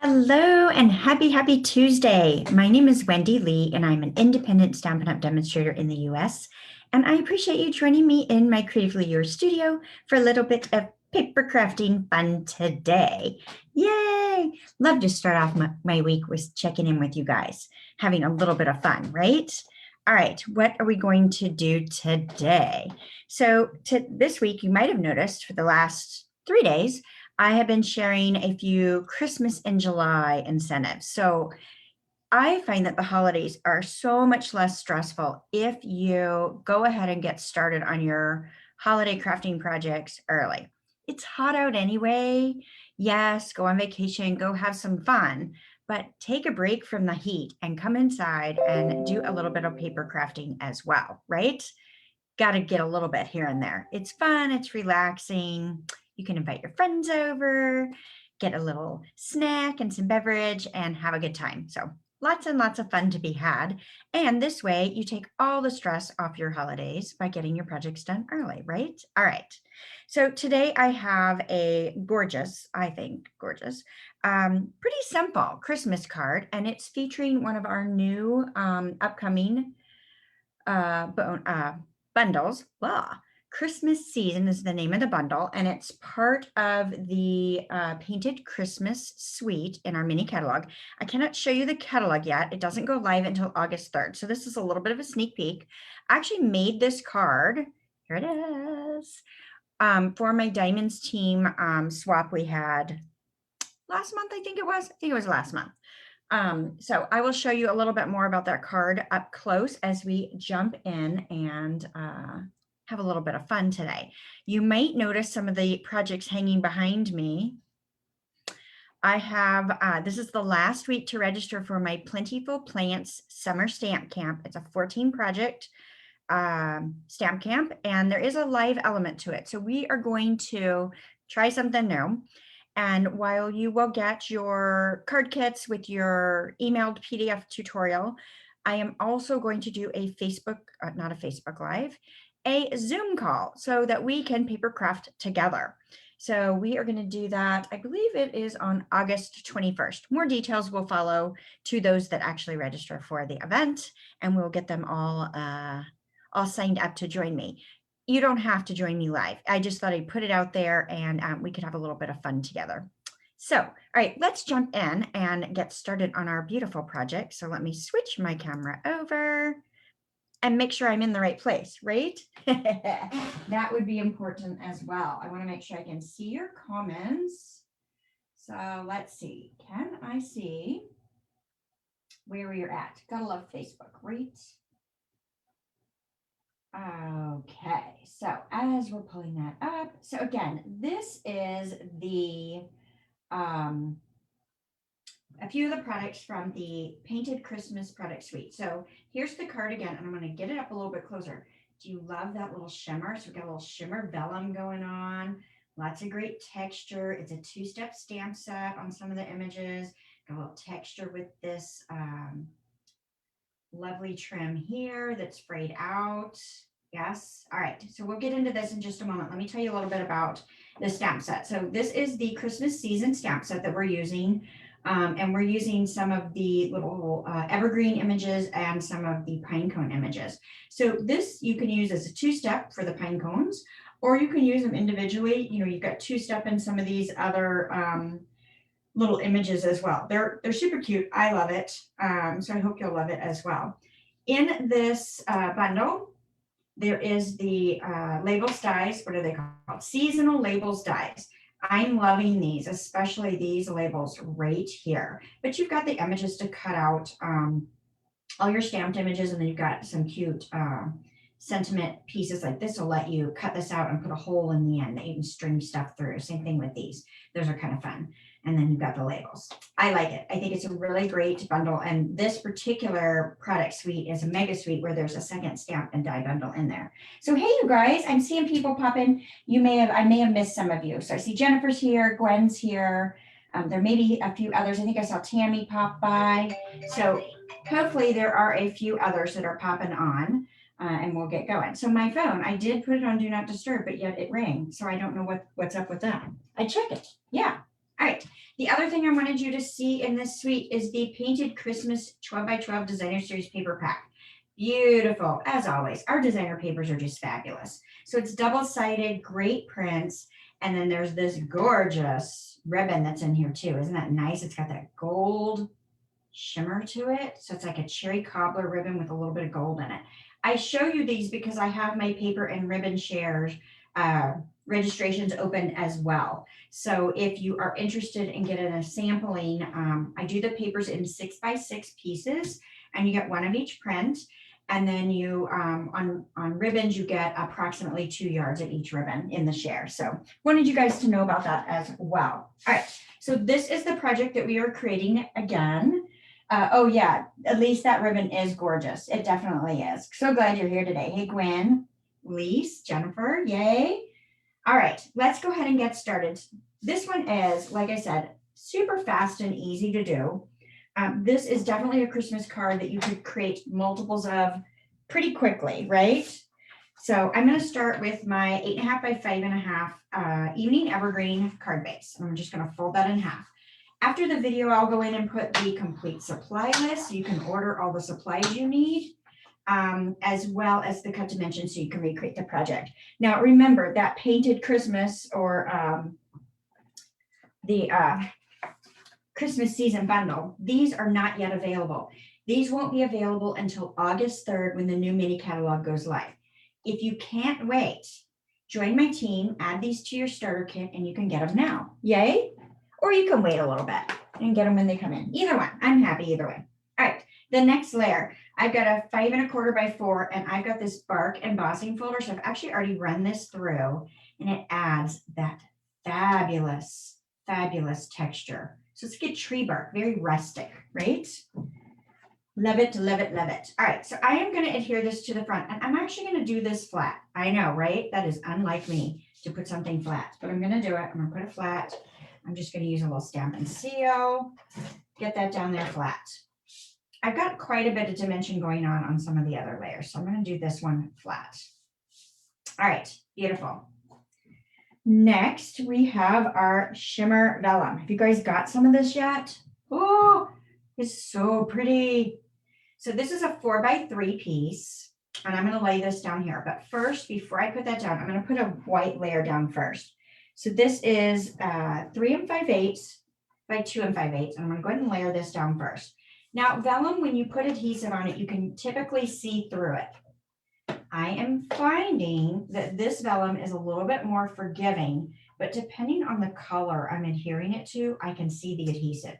Hello and happy Tuesday. My name is Wendy Lee and I'm an independent Stampin' Up! Demonstrator in the US. And I appreciate you joining me in my Creatively Yours studio for a little bit of paper crafting fun today. Yay! Love to start off my week with checking in with you guys, having a little bit of fun, right? All right, what are we going to do today? So this week, you might have noticed for the last 3 days, I have been sharing a few Christmas in July incentives. So I find that the holidays are so much less stressful if you go ahead and get started on your holiday crafting projects early. It's hot out anyway. Yes, go on vacation, go have some fun, but take a break from the heat and come inside and do a little bit of paper crafting as well, right? Got to get a little bit here and there. It's fun, it's relaxing. You can invite your friends over, get a little snack and some beverage, and have a good time. So lots and lots of fun to be had. And this way, you take all the stress off your holidays by getting your projects done early, right? All right. So today I have a gorgeous, I think gorgeous, pretty simple Christmas card, and it's featuring one of our new upcoming bundles. Blah. Christmas Season is the name of the bundle, and it's part of the Painted Christmas Suite in our mini catalog. I cannot show you the catalog yet. It doesn't go live until August 3rd. So this is a little bit of a sneak peek. I actually made this card. Here it is. For my Diamonds team swap we had last month, I think it was last month. So I will show you a little bit more about that card up close as we jump in and have a little bit of fun today. You might notice some of the projects hanging behind me. I have, this is the last week to register for my Plentiful Plants Summer Stamp Camp. It's a 14 project stamp camp, and there is a live element to it. So we are going to try something new. And while you will get your card kits with your emailed PDF tutorial, I am also going to do a Facebook, not a Facebook Live, a Zoom call so that we can paper craft together. So we are going to do that. I believe it is on August 21st. More details will follow to those that actually register for the event, and we'll get them all signed up to join me. You don't have to join me live. I just thought I'd put it out there and we could have a little bit of fun together. So, all right, let's jump in and get started on our beautiful project. So let me switch my camera over and make sure I'm in the right place, right? That would be important as well. I want to make sure I can see your comments. So let's see. Can I see where you're at? Gotta love Facebook, right? Okay, so as we're pulling that up, so again, this is the a few of the products from the Painted Christmas product suite. So here's the card again, and I'm going to get it up a little bit closer. Do you love that little shimmer? So we've got a little shimmer vellum going on, lots of great texture. It's a 2-step stamp set on some of the images. Got a little texture with this lovely trim here that's frayed out. Yes. All right. So we'll get into this in just a moment. Let me tell you a little bit about the stamp set. So this is the Christmas season stamp set that we're using. And we're using some of the little evergreen images and some of the pine cone images. So this you can use as a 2-step for the pine cones, or you can use them individually. You know, you've got 2-step in some of these other little images as well. They're super cute. I love it. So I hope you'll love it as well. In this bundle, there is the labels dies. What are they called? Seasonal labels dies. I'm loving these, especially these labels right here. But you've got the images to cut out all your stamped images, and then you've got some cute sentiment pieces like this will let you cut this out and put a hole in the end that you can string stuff through. Same thing with these. Those are kind of fun. And then you've got the labels. I like it. I think it's a really great bundle. And this particular product suite is a mega suite where there's a second stamp and die bundle in there. So, hey, you guys, I'm seeing people pop in. I may have missed some of you. So I see Jennifer's here, Gwen's here. There may be a few others. I think I saw Tammy pop by. So hopefully there are a few others that are popping on. And we'll get going. So my phone, I did put it on Do Not Disturb, but yet it rang. So I don't know what's up with that. I check it. Yeah. All right. The other thing I wanted you to see in this suite is the Painted Christmas 12 by 12 Designer Series paper pack. Beautiful. As always, our designer papers are just fabulous. So it's double-sided, great prints. And then there's this gorgeous ribbon that's in here too. Isn't that nice? It's got that gold shimmer to it. So it's like a cherry cobbler ribbon with a little bit of gold in it. I show you these because I have my paper and ribbon shares registrations open as well. So if you are interested in getting a sampling, I do the papers in 6 by 6 pieces, and you get one of each print. And then you, on ribbons, you get approximately 2 yards of each ribbon in the share. So wanted you guys to know about that as well. All right, so this is the project that we are creating again. Oh yeah, at least that ribbon is gorgeous. It definitely is. So glad you're here today. Hey, Gwen, Lise, Jennifer, yay. All right, let's go ahead and get started. This one is, like I said, super fast and easy to do. This is definitely a Christmas card that you could create multiples of pretty quickly, right? So I'm going to start with my 8.5 by 5.5 evening evergreen card base. I'm just going to fold that in half. After the video, I'll go in and put the complete supply list. So you can order all the supplies you need, as well as the cut dimensions so you can recreate the project. Now, remember that Painted Christmas or the Christmas season bundle, these are not yet available. These won't be available until August 3rd when the new mini catalog goes live. If you can't wait, join my team, add these to your starter kit, and you can get them now. Yay? Or you can wait a little bit and get them when they come in. Either one, I'm happy either way. All right, the next layer, I've got a 5 1/4 by 4, and I've got this bark embossing folder. So I've actually already run this through, and it adds that fabulous, fabulous texture. So it's like a tree bark, very rustic, right? Love it, love it, love it. All right, so I am going to adhere this to the front, and I'm actually going to do this flat. I know, right? That is unlike me to put something flat, but I'm going to do it. I'm going to put it flat. I'm just going to use a little stamp and seal, get that down there flat. I've got quite a bit of dimension going on some of the other layers, so I'm going to do this one flat. All right, beautiful. Next, we have our Shimmer Vellum. Have you guys got some of this yet? Oh, it's so pretty. So this is a 4 by 3 piece, and I'm going to lay this down here. But first, before I put that down, I'm going to put a white layer down first. So this is 3 5/8 by 2 5/8. And I'm going to go ahead and layer this down first. Now, vellum, when you put adhesive on it, you can typically see through it. I am finding that this vellum is a little bit more forgiving, but depending on the color I'm adhering it to, I can see the adhesive.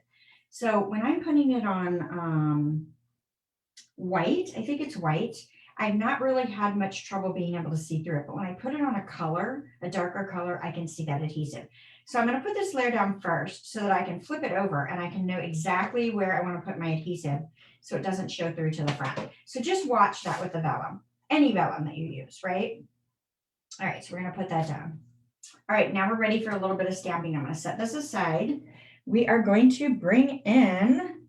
So when I'm putting it on white, I think it's white, I've not really had much trouble being able to see through it. But when I put it on a color, a darker color, I can see that adhesive. So I'm going to put this layer down first so that I can flip it over and I can know exactly where I want to put my adhesive so it doesn't show through to the front. So just watch that with the vellum, any vellum that you use, right? All right, so we're going to put that down. All right, now we're ready for a little bit of stamping. I'm going to set this aside. We are going to bring in,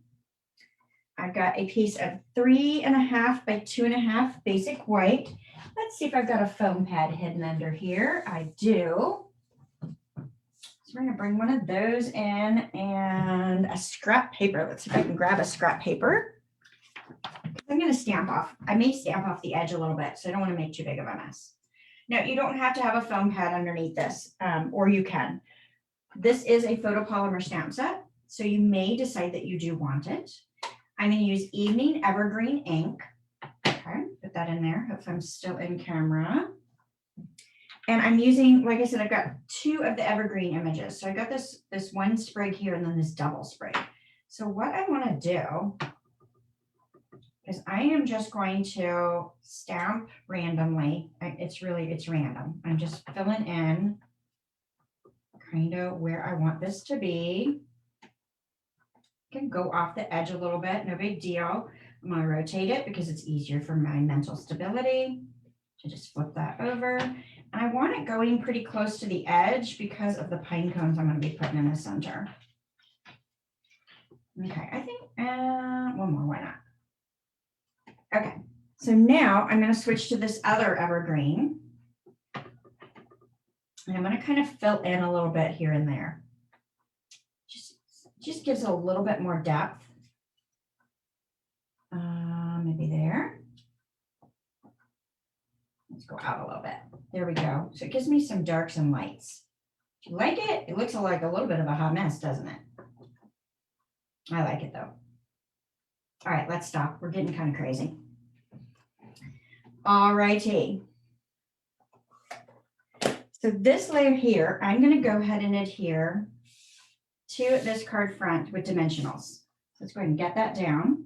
I've got a piece of 3 1/2 by 2 1/2 basic white. Let's see if I've got a foam pad hidden under here. I do. So we're going to bring one of those in and a scrap paper. Let's see if I can grab a scrap paper. I'm going to stamp off. I may stamp off the edge a little bit, so I don't want to make too big of a mess. Now, you don't have to have a foam pad underneath this, or you can. This is a photopolymer stamp set, so you may decide that you do want it. I'm going to use Evening Evergreen ink. Okay, put that in there. Hopefully I'm still in camera. And I'm using, like I said, I've got 2 of the Evergreen images. So I got this one sprig here and then this double sprig. So what I want to do is I am just going to stamp randomly. It's random. I'm just filling in kind of where I want this to be. Can go off the edge a little bit, no big deal. I'm going to rotate it because it's easier for my mental stability. So just flip that over. And I want it going pretty close to the edge because of the pine cones I'm going to be putting in the center. Okay, I think one more, why not? Okay, so now I'm going to switch to this other evergreen. And I'm going to kind of fill in a little bit here and there. Just gives it a little bit more depth. Maybe there. Let's go out a little bit. There we go. So it gives me some darks and lights. Do you like it? It looks like a little bit of a hot mess, doesn't it? I like it though. All right, let's stop. We're getting kind of crazy. All righty. So this layer here, I'm going to go ahead and adhere to this card front with dimensionals. So let's go ahead and get that down.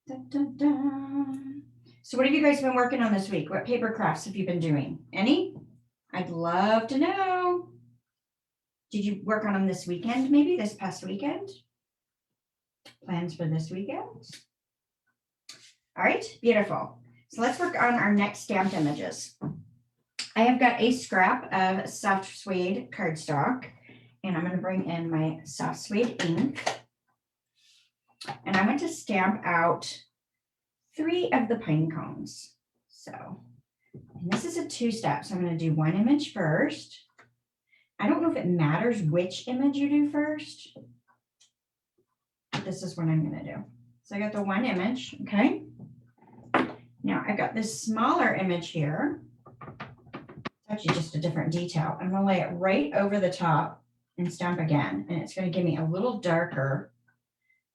Dun, dun, dun. So what have you guys been working on this week? What paper crafts have you been doing? Any? I'd love to know. Did you work on them this weekend, maybe this past weekend? Plans for this weekend? All right, beautiful. So let's work on our next stamped images. I have got a scrap of soft suede cardstock, and I'm going to bring in my soft suede ink. And I want to stamp out 3 of the pine cones. So, and this is a 2-step. So I'm going to do one image first. I don't know if it matters which image you do first, but this is what I'm going to do. So I got the one image, okay? Now I've got this smaller image here. It's actually just a different detail. I'm going to lay it right over the top and stamp again, and it's going to give me a little darker.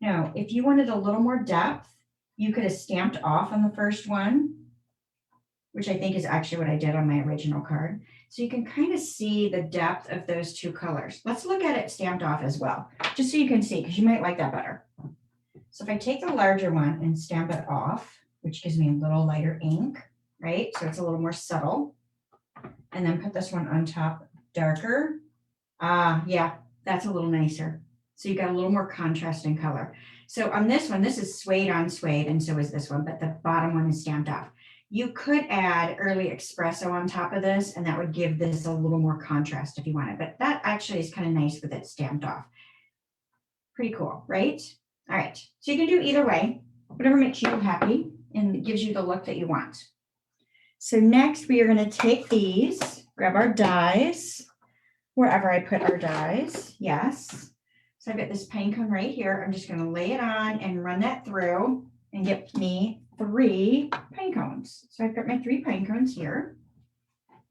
Now, if you wanted a little more depth, you could have stamped off on the first one, which I think is actually what I did on my original card. So you can kind of see the depth of those 2 colors. Let's look at it stamped off as well, just so you can see, because you might like that better. So if I take the larger one and stamp it off, which gives me a little lighter ink, right? So it's a little more subtle. And then put this one on top, darker. Yeah, that's a little nicer. So you got a little more contrast in color. So on this one, this is suede on suede, and so is this one, but the bottom one is stamped off. You could add early espresso on top of this, and that would give this a little more contrast if you wanted, but that actually is kind of nice with it stamped off. Pretty cool, right? All right, so you can do either way, whatever makes you happy and gives you the look that you want. So next we are going to take these, grab our dies, wherever I put our dies, yes. So I've got this pine cone right here. I'm just going to lay it on and run that through and get me 3 pine cones. So I've got my 3 pine cones here.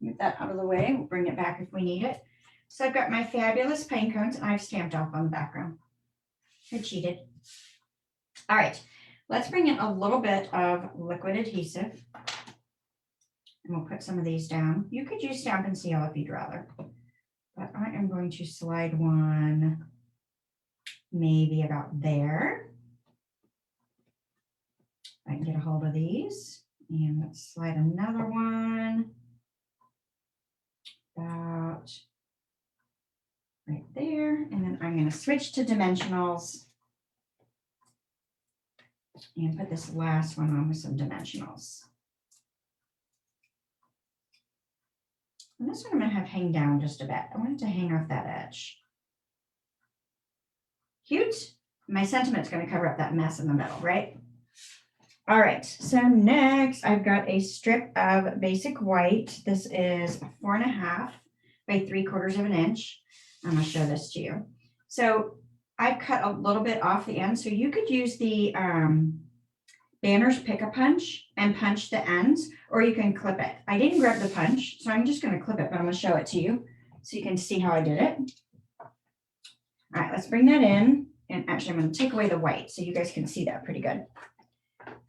Get that out of the way. We'll bring it back if we need it. So I've got my fabulous pine cones, and I've stamped off on the background. I cheated. All right, let's bring in a little bit of liquid adhesive. And we'll put some of these down. You could use Stampin' Seal if you'd rather. But I am going to slide one maybe about there. I can get a hold of these. And let's slide another one about right there. And then I'm going to switch to dimensionals and put this last one on with some dimensionals. And this one I'm going to have hang down just a bit. I want it to hang off that edge. Cute. My sentiment's going to cover up that mess in the middle, right? All right, so next I've got a strip of basic white. This is 4.5 by 3/4 of an inch. I'm going to show this to you. So I cut a little bit off the end, so you could use the Banner's Pick-a-Punch and punch the ends, or you can clip it. I didn't grab the punch, so I'm just going to clip it, but I'm going to show it to you so you can see how I did it. All right, let's bring that in. And actually, I'm going to take away the white so you guys can see that pretty good.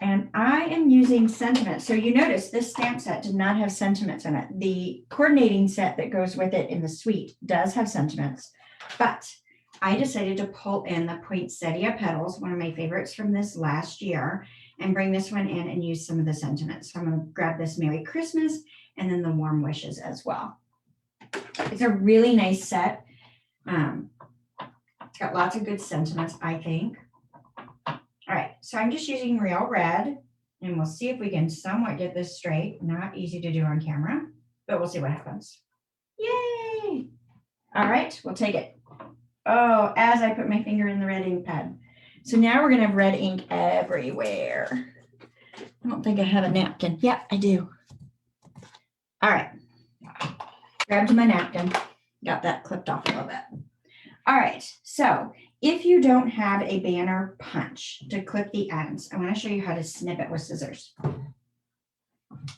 And I am using sentiments. So you notice this stamp set did not have sentiments in it. The coordinating set that goes with it in the suite does have sentiments, but I decided to pull in the poinsettia petals, one of my favorites from this last year, and bring this one in and use some of the sentiments. So I'm going to grab this Merry Christmas and then the warm wishes as well. It's a really nice set. It's got lots of good sentiments, I think. All right, so I'm just using real red, and we'll see if we can somewhat get this straight. Not easy to do on camera, but we'll see what happens. Yay! All right, we'll take it. Oh, as I put my finger in the red ink pad. So now we're going to have red ink everywhere. I don't think I have a napkin. Yep, I do. All right. Grabbed my napkin. Got that clipped off a little bit. All right, so if you don't have a banner punch to clip the ends, I want to show you how to snip it with scissors.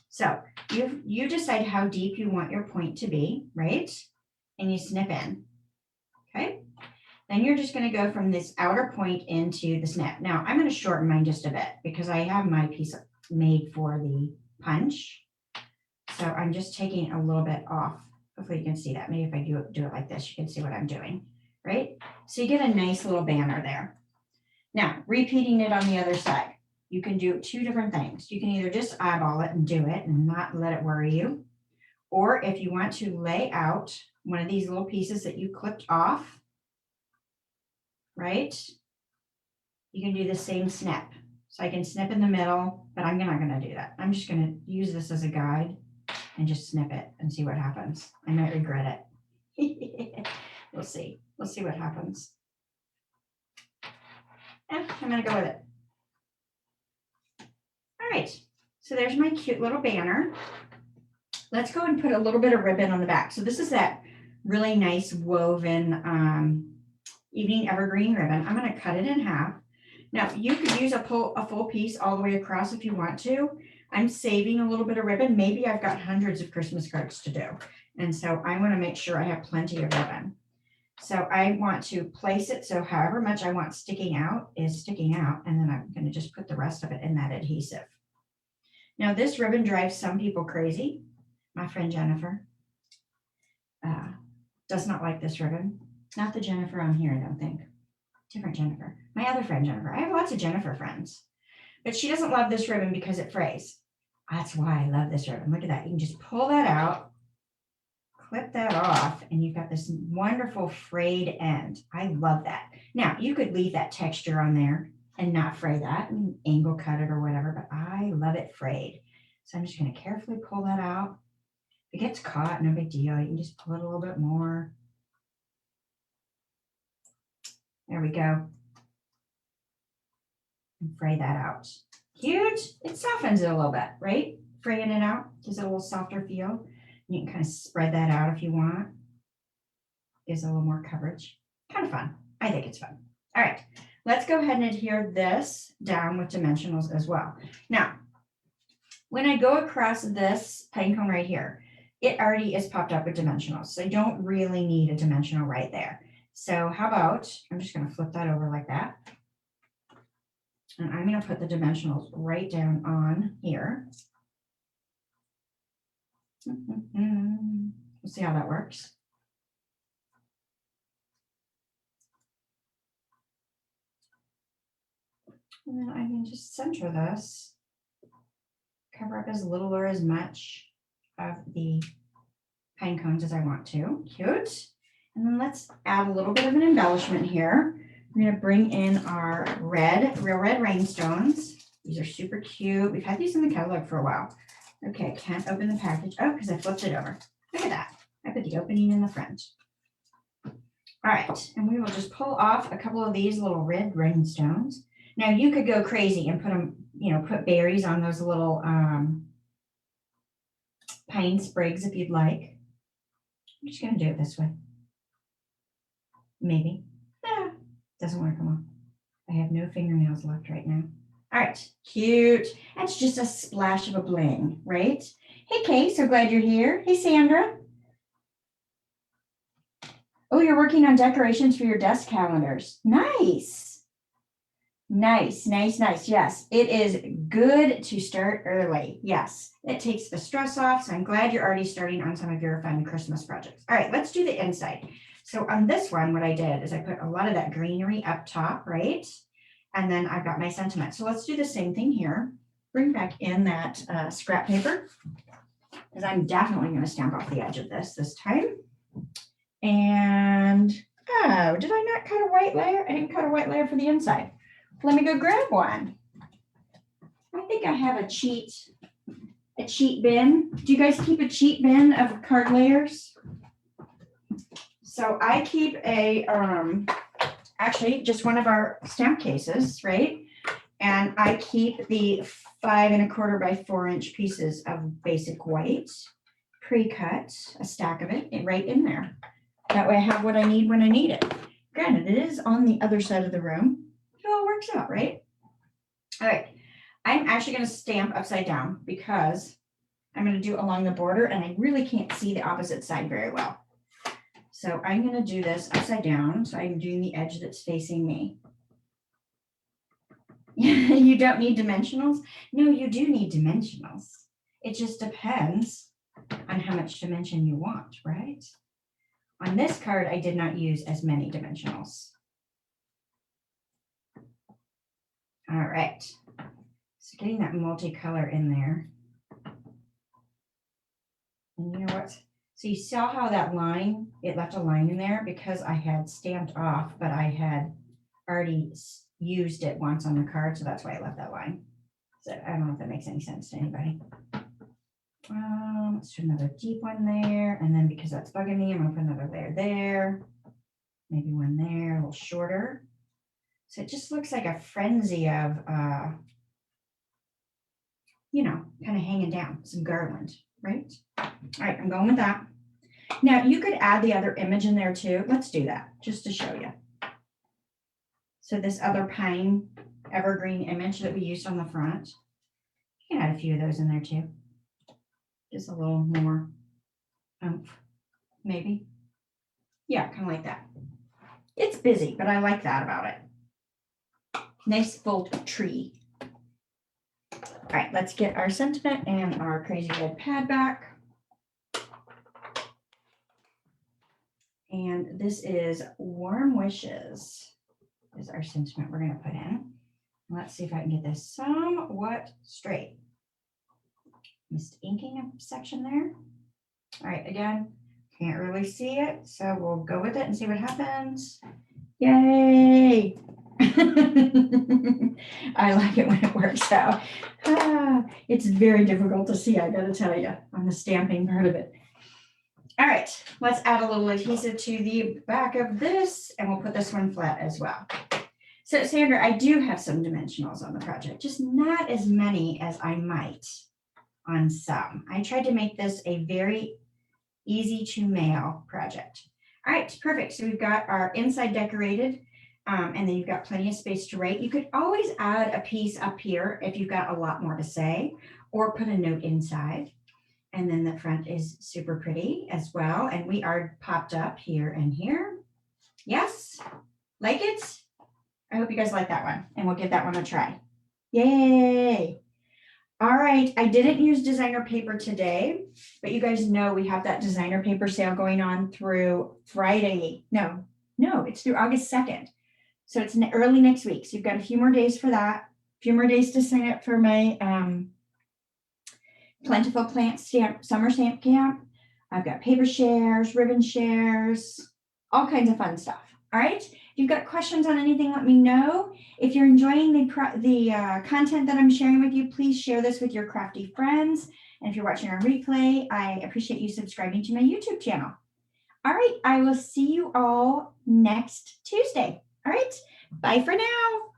So you decide how deep you want your point to be, right? And you snip in, okay? Then you're just going to go from this outer point into the snip. Now, I'm going to shorten mine just a bit because I have my piece made for the punch. So I'm just taking a little bit off. Hopefully you can see that. Maybe if I do it like this, you can see what I'm doing, right? So you get a nice little banner there. Now, repeating it on the other side. You can do two different things. You can either just eyeball it and do it and not let it worry you. Or if you want to lay out one of these little pieces that you clipped off, right? You can do the same snip. So I can snip in the middle, but I'm not going to do that. I'm just going to use this as a guide and just snip it and see what happens. I might regret it. We'll see. We'll see what happens. Yeah, I'm going to go with it. All right, so there's my cute little banner. Let's go and put a little bit of ribbon on the back. So this is that really nice woven evening evergreen ribbon. I'm going to cut it in half. Now you could use a full piece all the way across if you want to. I'm saving a little bit of ribbon. Maybe I've got hundreds of Christmas cards to do. And so I want to make sure I have plenty of ribbon. So I want to place it so however much I want sticking out is sticking out. And then I'm going to just put the rest of it in that adhesive. Now this ribbon drives some people crazy. My friend Jennifer does not like this ribbon. Not the Jennifer on here, I don't think. Different Jennifer. My other friend Jennifer. I have lots of Jennifer friends. But she doesn't love this ribbon because it frays. That's why I love this ribbon. Look at that. You can just pull that out, clip that off, and you've got this wonderful frayed end. I love that. Now, you could leave that texture on there and not fray that and angle cut it or whatever, but I love it frayed. So I'm just going to carefully pull that out. If it gets caught, no big deal. You can just pull it a little bit more. There we go. And fray that out. Cute. It softens it a little bit, right? Fraying it out gives it a little softer feel. You can kind of spread that out if you want. Gives it a little more coverage. Kind of fun. I think it's fun. All right. Let's go ahead and adhere this down with dimensionals as well. Now, when I go across this pine cone right here, it already is popped up with dimensionals. So you don't really need a dimensional right there. So how about, I'm just going to flip that over like that. And I'm going to put the dimensionals right down on here. We'll see how that works. And then I can just center this, cover up as little or as much of the pine cones as I want to. Cute. And then let's add a little bit of an embellishment here. We're going to bring in our real red rhinestones. These are super cute. We've had these in the catalog for a while. Okay, can't open the package. Oh, because I flipped it over. Look at that. I put the opening in the front. All right, and we will just pull off a couple of these little red rhinestones. Now you could go crazy and put them, put berries on those little pine sprigs if you'd like. I'm just going to do it this way. Maybe. Doesn't want to come off. I have no fingernails left right now. All right, cute. That's just a splash of a bling, right? Hey, Kay, so glad you're here. Hey, Sandra. Oh, you're working on decorations for your desk calendars. Nice. Nice, nice, nice. Yes, it is good to start early. Yes, it takes the stress off. So I'm glad you're already starting on some of your fun Christmas projects. All right, let's do the inside. So on this one, what I did is I put a lot of that greenery up top, right? And then I've got my sentiment. So let's do the same thing here. Bring back in that scrap paper, because I'm definitely going to stamp off the edge of this time. And, oh, did I not cut a white layer? I didn't cut a white layer for the inside. Let me go grab one. I think I have a cheat bin. Do you guys keep a cheat bin of card layers? So I keep a, actually just one of our stamp cases, right? And I keep the 5 1/4 by 4 inch pieces of basic white, pre-cut, a stack of it right in there. That way I have what I need when I need it. Granted, it is on the other side of the room. It all works out, right? All right. I'm actually going to stamp upside down because I'm going to do along the border and I really can't see the opposite side very well. So I'm going to do this upside down. So I'm doing the edge that's facing me. You don't need dimensionals? No, you do need dimensionals. It just depends on how much dimension you want, right? On this card, I did not use as many dimensionals. All right. So getting that multicolor in there. And you know what? So you saw how that line, it left a line in there because I had stamped off, but I had already used it once on the card. So that's why I left that line. So I don't know if that makes any sense to anybody. Let's do another deep one there. And then because that's bugging me, I'm going to put another layer there. Maybe one there, a little shorter. So it just looks like a frenzy of, you know, kind of hanging down, some garland, right? All right, I'm going with that. Now you could add the other image in there too. Let's do that just to show you. So this other pine evergreen image that we used on the front, you can add a few of those in there too. Just a little more oomph, maybe. Yeah, kind of like that. It's busy, but I like that about it. Nice full tree. All right, let's get our sentiment and our crazy red pad back. And this is Warm Wishes is our sentiment we're going to put in. Let's see if I can get this somewhat straight. Missed inking a section there. All right, again, can't really see it, so we'll go with it and see what happens. Yay! I like it when it works out. It's very difficult to see, I gotta tell you, on the stamping part of it. All right, let's add a little adhesive to the back of this, and we'll put this one flat as well. So Sandra, I do have some dimensionals on the project, just not as many as I might on some. I tried to make this a very easy to mail project. All right, perfect. So we've got our inside decorated, and then you've got plenty of space to write. You could always add a piece up here if you've got a lot more to say, or put a note inside. And then the front is super pretty as well. And we are popped up here and here. Yes, like it? I hope you guys like that one, and we'll give that one a try. Yay. All right, I didn't use designer paper today, but you guys know we have that designer paper sale going on through Friday. No, it's through August 2nd. So it's early next week. So you've got a few more days for that, a few more days to sign up for my Plentiful Plant Summer Stamp Camp. I've got paper shares, ribbon shares, all kinds of fun stuff. All right. If you've got questions on anything, let me know. If you're enjoying the content that I'm sharing with you, please share this with your crafty friends. And if you're watching on replay, I appreciate you subscribing to my YouTube channel. All right. I will see you all next Tuesday. All right. Bye for now.